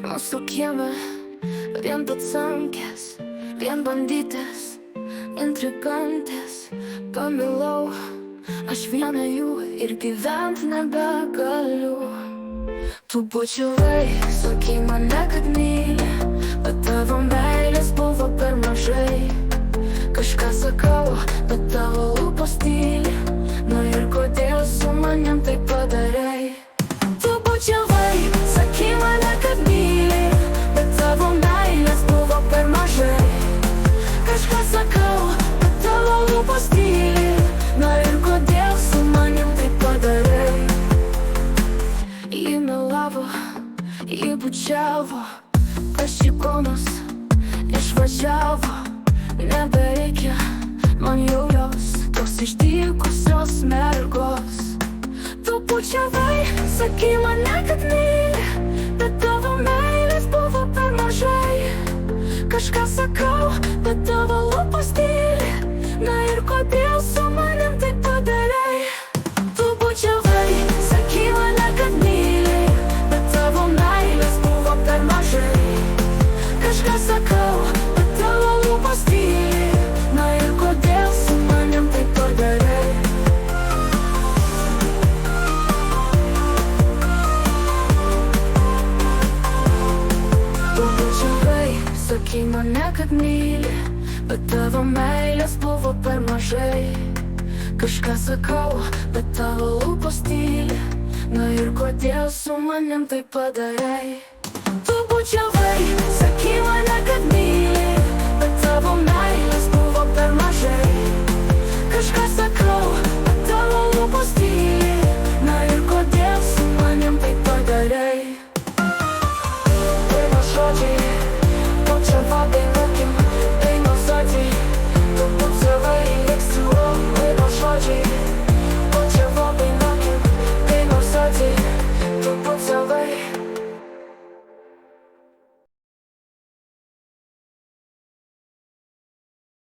Mūsų kieme vien pacankės, vien bandytės, intrigantės. Pamilau aš vieną jų ir gyvent nebegaliu. Tu bučiavai, sakei mane, kad myli, bet tavo meilės buvo per mažai. Kažką sakau, bet tavo lūpos tyli. Na ir kodėl su manim taip padarai? Tu bučiavai, sakei mane, kad myli, bet tavo meilės buvo per mažai. Kažką sakau, bet tavo lūpos tyli. Na ir kodėl su manim taip padarai? Ji melavo, ji bučiavo, prašykonas išvažiavo. Nebereikia man jau jos, tos išdykusios mergos. Tu bučiavai, sakei mane, kad myli, bet tavo meilės buvo per mažai. Kažką sakau, bet tavo lūpos tyli. Na ir kodėl su manim taip padarai? Tu bučiavai, sakei mane, kad myli, bet tavo meilės buvo per mažai. Kažką sakau, bet tavo lūpos tyli. Na ir kodėl su manim taip padarai? Tu bučiavai, sakei mane, kad myli, bet tavo meilės buvo per mažai. Kažką sakau, bet tavo lūpos tyli. Na ir kodėl su manim taip padarai? Tu bučiavai, sakei mane, kad myli, bet tavo meilės buvo per mažai. Kažką sakau, bet tavo lūpos tyli. Na ir kodėl su manim taip padarai? Pirma žodžiai, bučiava daina.